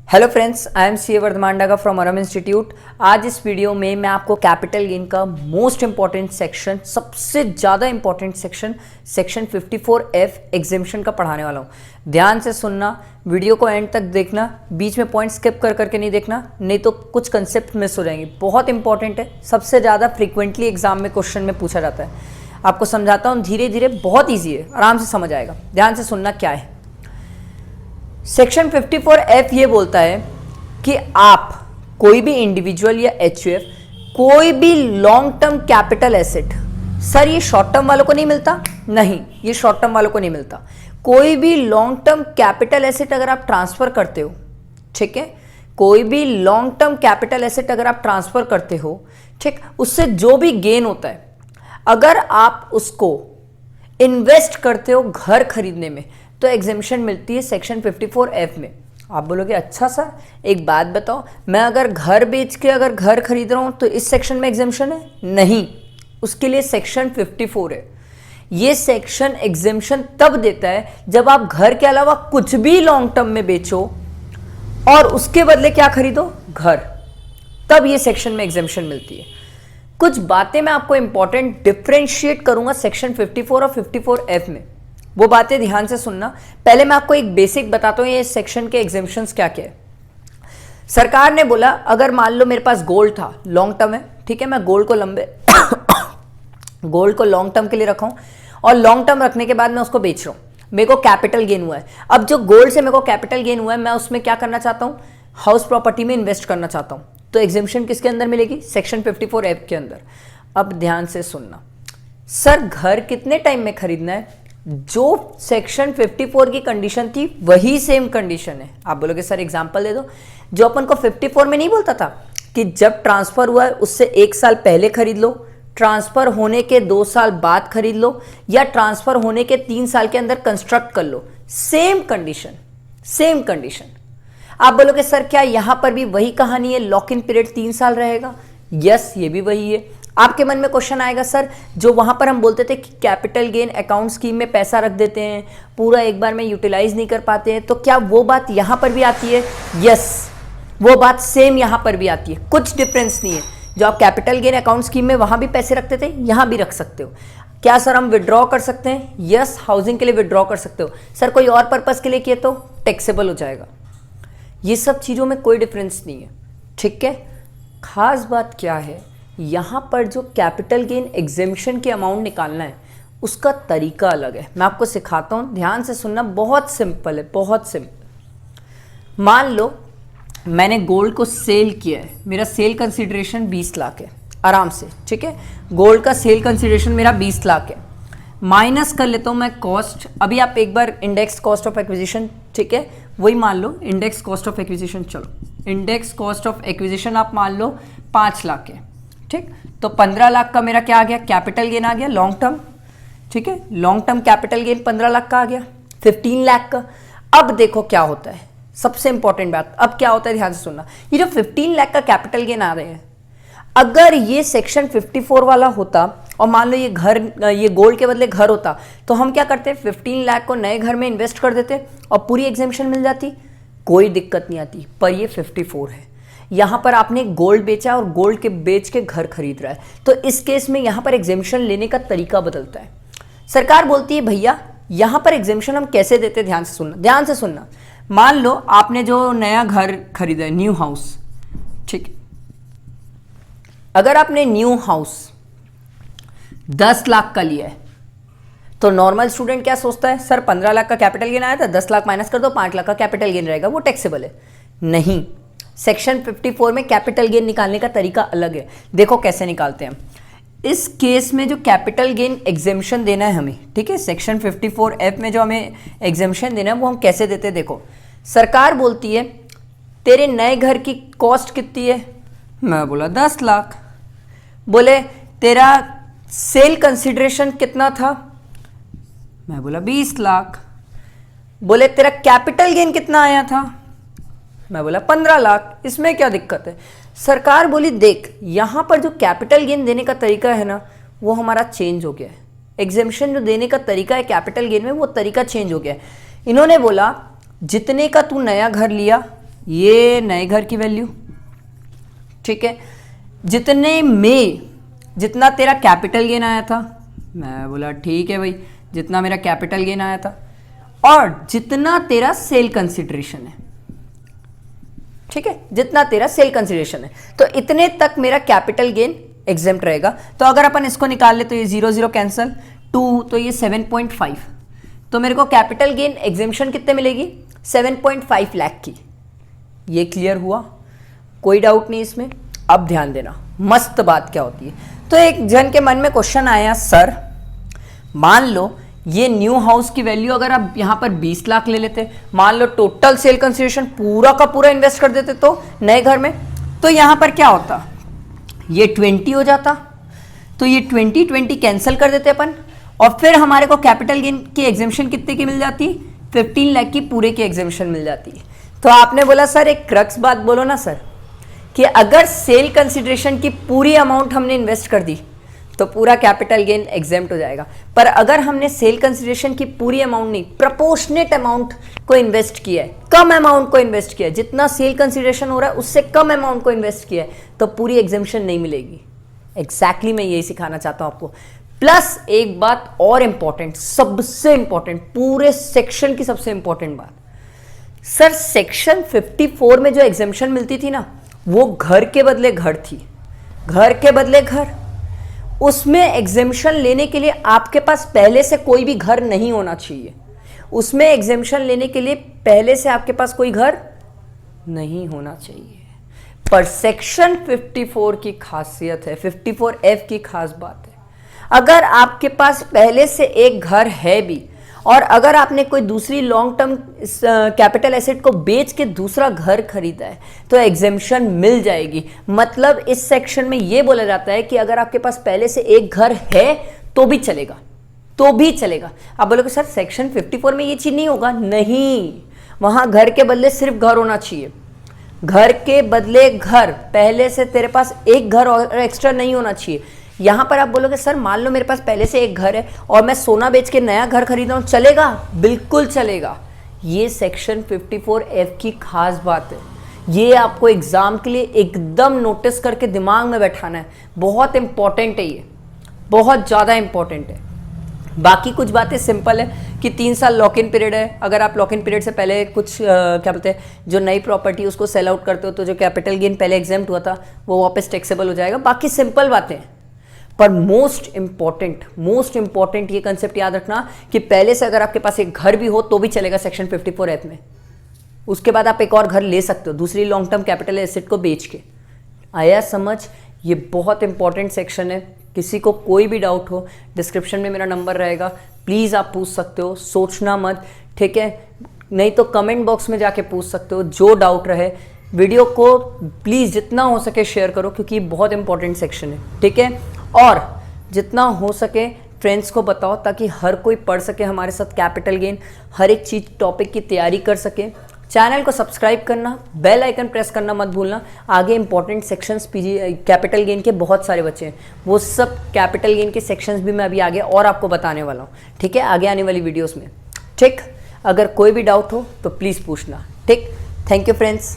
Hello friends, I am C Vardhaman Daga from Aram institute. आज इस video में मैं आपको कैपिटल गेन का मोस्ट इंपॉर्टेंट सेक्शन, सबसे ज़्यादा इंपॉर्टेंट सेक्शन 54F एग्जेम्पशन का पढ़ाने वाला हूँ। ध्यान से सुनना, वीडियो को एंड तक देखना, बीच में पॉइंट स्किप कर करके नहीं देखना, नहीं तो कुछ कंसेप्ट मिस हो जाएंगे। बहुत इंपॉर्टेंट है, सबसे ज़्यादा फ्रीक्वेंटली एग्जाम में क्वेश्चन में पूछा जाता है। आपको समझाता हूँ धीरे धीरे, बहुत ईजी है, आराम से समझ आएगा। ध्यान से सुनना क्या है। सेक्शन 54F ये बोलता है कि आप कोई भी इंडिविजुअल या एचयूएफ कोई भी long term capital asset, sir ये शॉर्ट टर्म वालों को नहीं मिलता, नहीं ये शॉर्ट टर्म वालों को नहीं मिलता। कोई भी लॉन्ग टर्म कैपिटल एसेट अगर आप ट्रांसफर करते हो, ठीक है, कोई भी लॉन्ग टर्म कैपिटल एसेट अगर आप ट्रांसफर करते हो, ठीक, उससे जो भी गेन होता है, अगर आप उसको इन्वेस्ट करते हो घर खरीदने में, तो एग्जेम्पशन मिलती है सेक्शन 54F में। आप बोलोगे अच्छा सर एक बात बताओ, मैं अगर घर बेच के अगर घर खरीद रहा हूं तो इस सेक्शन में एग्जेम्पशन है? नहीं, उसके लिए सेक्शन 54 है। ये सेक्शन एग्जेम्पशन तब देता है जब आप घर के अलावा कुछ भी लॉन्ग टर्म में बेचो और उसके बदले क्या खरीदो? घर, तब ये सेक्शन में एग्जेम्पशन मिलती है। कुछ बातें मैं आपको इंपॉर्टेंट डिफ्रेंशिएट करूंगा सेक्शन 54 और 54F में, वो बातें ध्यान से सुनना। पहले मैं आपको एक बेसिक बताता हूँ ये सेक्शन के एग्जेम्पशंस क्या क्या है। सरकार ने बोला अगर मान लो मेरे पास गोल्ड था, लॉन्ग टर्म है, ठीक है, मैं गोल्ड को गोल्ड को लॉन्ग टर्म के लिए रखा हूँ और लॉन्ग टर्म रखने के बाद मैं उसको बेच रहा हूँ, मेरे को कैपिटल गेन हुआ है। अब जो गोल्ड से मेरे को कैपिटल गेन हुआ है, मैं उसमें क्या करना चाहता हूँ? हाउस प्रॉपर्टी में इन्वेस्ट करना चाहता हूँ। तो एग्जेम्पशन किसके अंदर मिलेगी? सेक्शन 54F के अंदर। अब ध्यान से सुनना, सर घर कितने टाइम में खरीदना है? जो सेक्शन 54 की कंडीशन थी वही सेम कंडीशन है। आप बोलोगे सर एग्जांपल दे दो। जो अपन को 54 में नहीं बोलता था कि जब ट्रांसफर हुआ है उससे 1 साल पहले खरीद लो, ट्रांसफर होने के 2 साल बाद खरीद लो, या ट्रांसफर होने के 3 साल के अंदर कंस्ट्रक्ट कर लो, सेम कंडीशन, सेम कंडीशन। आप बोलोगे सर क्या यहां पर भी वही कहानी है, लॉक इन पीरियड 3 साल रहेगा? यस, ये भी वही है। आपके मन में क्वेश्चन आएगा सर जो वहां पर हम बोलते थे कि कैपिटल गेन अकाउंट स्कीम में पैसा रख देते हैं, पूरा एक बार में यूटिलाइज नहीं कर पाते हैं, तो क्या वो बात यहां पर भी आती है? यस, वो बात सेम यहां पर भी आती है, कुछ डिफरेंस नहीं है। जो आप कैपिटल गेन अकाउंट स्कीम में वहां भी पैसे रखते थे, यहां भी रख सकते हो। क्या सर हम विड्रॉ कर सकते हैं? यस, हाउसिंग के लिए विड्रॉ कर सकते हो। सर कोई और पर्पज के लिए किए तो टैक्सेबल हो जाएगा। ये सब चीजों में कोई डिफरेंस नहीं है, ठीक है। खास बात क्या है, यहाँ पर जो कैपिटल गेन एग्जेम्पशन के अमाउंट निकालना है उसका तरीका अलग है। मैं आपको सिखाता हूँ, ध्यान से सुनना, बहुत सिंपल है, बहुत सिंपल। मान लो मैंने गोल्ड को सेल किया है, मेरा सेल कंसिडरेशन 20 लाख है, आराम से, ठीक है। गोल्ड का सेल कंसिडरेशन मेरा 20 लाख है, माइनस कर लेता हूँ मैं कॉस्ट। अभी आप एक बार इंडेक्स कॉस्ट ऑफ एक्विजिशन, ठीक है, वही मान लो इंडेक्स कॉस्ट ऑफ एक्विजिशन, चलो इंडेक्स कॉस्ट ऑफ एक्विजिशन आप मान लो 5 लाख है, ठीक। तो 15 लाख का मेरा क्या आ गया? कैपिटल गेन आ गया लॉन्ग टर्म, ठीक है। Long term capital gain 15 lakh का आ गया, 15 लाख का। अब देखो क्या होता है, सबसे इंपॉर्टेंट बात, अब क्या होता है ध्यान से सुनना। ये जो 15 लाख का कैपिटल गेन आ रहे हैं, अगर ये सेक्शन 54 वाला होता और मान लो ये घर, ये गोल्ड के बदले घर होता, तो हम क्या करते? 15 लाख को नए घर में इन्वेस्ट कर देते और पूरी एग्जेम्पशन मिल जाती, कोई दिक्कत नहीं आती। पर ये 54 है, यहां पर आपने गोल्ड बेचा और गोल्ड के बेच के घर खरीद रहा है, तो इस केस में यहां पर एग्जेम्पशन लेने का तरीका बदलता है। सरकार बोलती है भैया यहां पर एग्जेम्पशन हम कैसे देते? ध्यान से सुनना, ध्यान से सुनना। मान लो आपने जो नया घर खरीदा है, न्यू हाउस, ठीक। अगर आपने न्यू हाउस 10 लाख का लिया है, तो नॉर्मल स्टूडेंट क्या सोचता है? सर 15 लाख का कैपिटल गेन आया था, 10 लाख माइनस कर दो, 5 लाख का कैपिटल गेन रहेगा, वो टैक्सेबल है। नहीं, सेक्शन 54 में कैपिटल गेन निकालने का तरीका अलग है। देखो कैसे निकालते हैं। इस केस में जो कैपिटल गेन एग्जेम्पशन देना है हमें, ठीक है, सेक्शन 54F में जो हमें एग्जेम्पशन देना है वो हम कैसे देते हैं? देखो, सरकार बोलती है तेरे नए घर की कॉस्ट कितनी है? मैं बोला 10 लाख। बोले तेरा सेल कंसिडरेशन कितना था? मैं बोला 20 लाख। बोले तेरा कैपिटल गेन कितना आया था? मैं बोला 15 लाख। इसमें क्या दिक्कत है? सरकार बोली देख यहां पर जो कैपिटल गेन देने का तरीका है ना, वो हमारा चेंज हो गया है। एग्जेम्पशन जो देने का तरीका है कैपिटल गेन में, वो तरीका चेंज हो गया है। इन्होंने बोला जितने का तू नया घर लिया ये नए घर की वैल्यू, ठीक है। जितना तेरा कैपिटल गेन आया था, मैं बोला ठीक है भाई, जितना मेरा कैपिटल गेन आया था और जितना तेरा सेल कंसिडरेशन है, ठीक है, जितना तेरा सेल कंसिडरेशन है, तो इतने तक मेरा कैपिटल गेन एग्जेम्प्ट रहेगा। तो अगर अपन इसको निकाल ले तो ये 0 0 कैंसल, 2 तो ये 7.5, तो मेरे को कैपिटल गेन एग्जेम्पशन कितने मिलेगी, 7.5 लाख की। ये क्लियर हुआ, कोई डाउट नहीं इसमें। अब ध्यान देना, मस्त बात क्या होती है। तो एक जन के मन में क्वेश्चन आया, सर मान लो ये न्यू हाउस की वैल्यू अगर आप यहां पर 20 लाख ले लेते, मान लो टोटल सेल कंसिडरेशन पूरा का पूरा इन्वेस्ट कर देते तो नए घर में, तो यहां पर क्या होता, ये 20 हो जाता, तो ये 20 कैंसिल कर देते अपन, और फिर हमारे को कैपिटल गेन की एग्जेम्पशन कितने की मिल जाती, 15 लाख की पूरे की एग्जेम्पशन मिल जाती है। तो आपने बोला सर एक क्रक्स बात बोलो ना सर, कि अगर सेल कंसिडरेशन की पूरी अमाउंट हमने इन्वेस्ट कर दी तो पूरा कैपिटल गेन एग्जेम्प्ट हो जाएगा, पर अगर हमने सेल कंसिडरेशन की पूरी अमाउंट नहीं, प्रपोर्शनेट अमाउंट को इन्वेस्ट किया है, कम अमाउंट को इन्वेस्ट किया है, जितना सेल कंसिडरेशन हो रहा है उससे कम अमाउंट को इन्वेस्ट किया है, तो पूरी एग्जेम्पशन नहीं मिलेगी। एग्जैक्टली मैं यही सिखाना चाहता हूं आपको। प्लस एक बात और इंपॉर्टेंट, सबसे इंपॉर्टेंट, पूरे सेक्शन की सबसे इंपॉर्टेंट बात, सर सेक्शन 54 में जो एग्जेम्पशन मिलती थी ना, वो घर के बदले घर थी, घर के बदले घर। उसमें एग्जेम्पशन लेने के लिए आपके पास पहले से कोई भी घर नहीं होना चाहिए, उसमें एग्जेम्पशन लेने के लिए पहले से आपके पास कोई घर नहीं होना चाहिए। पर सेक्शन 54 की खासियत है, 54F की खास बात है, अगर आपके पास पहले से एक घर है भी और अगर आपने कोई दूसरी लॉन्ग टर्म कैपिटल एसेट को बेच के दूसरा घर खरीदा है तो एग्जेम्पशन मिल जाएगी। मतलब इस सेक्शन में ये बोला जाता है कि अगर आपके पास पहले से एक घर है तो भी चलेगा, तो भी चलेगा। आप बोलोगे सर सेक्शन 54 में ये चीज नहीं होगा, नहीं, वहां घर के बदले सिर्फ घर होना चाहिए, घर के बदले घर, पहले से तेरे पास एक घर और एक्स्ट्रा नहीं होना चाहिए। यहां पर आप बोलोगे सर मान लो मेरे पास पहले से एक घर है और मैं सोना बेच के नया घर खरीद रहा हूं, चलेगा? बिल्कुल चलेगा। ये सेक्शन 54F की खास बात है, ये आपको एग्जाम के लिए एकदम नोटिस करके दिमाग में बैठाना है, बहुत इंपॉर्टेंट है, ये बहुत ज्यादा इंपॉर्टेंट है। बाकी कुछ बातें सिंपल है कि 3 साल लॉक इन पीरियड है, अगर आप लॉक इन पीरियड से पहले कुछ क्या बोलते हैं जो नई प्रॉपर्टी उसको सेल आउट करते हो तो जो कैपिटल गेन पहले एग्जेम्प्ट हुआ था वो वापस टैक्सेबल हो जाएगा। बाकी सिंपल बातें हैं, पर मोस्ट इंपॉर्टेंट ये कंसेप्ट याद रखना कि पहले से अगर आपके पास एक घर भी हो तो भी चलेगा सेक्शन 54F में, उसके बाद आप एक और घर ले सकते हो दूसरी लॉन्ग टर्म कैपिटल एसेट को बेच के। आया समझ? ये बहुत इंपॉर्टेंट सेक्शन है, किसी को कोई भी डाउट हो डिस्क्रिप्शन में मेरा नंबर रहेगा, प्लीज़ आप पूछ सकते हो, सोचना मत, ठीक है? नहीं तो कमेंट बॉक्स में जाके पूछ सकते हो, जो डाउट रहे। वीडियो को प्लीज़ जितना हो सके शेयर करो क्योंकि ये बहुत इंपॉर्टेंट सेक्शन है, ठीक है? और जितना हो सके फ्रेंड्स को बताओ ताकि हर कोई पढ़ सके हमारे साथ कैपिटल गेन, हर एक चीज़ टॉपिक की तैयारी कर सके। चैनल को सब्सक्राइब करना, बेल आइकन प्रेस करना मत भूलना। आगे इंपॉर्टेंट सेक्शंस कैपिटल गेन के बहुत सारे बचे हैं, वो सब कैपिटल गेन के सेक्शंस भी मैं अभी आगे और आपको बताने वाला हूँ, ठीक है? आगे आने वाली वीडियोस में, ठीक? अगर कोई भी डाउट हो तो प्लीज़ पूछना, ठीक? Thank you friends.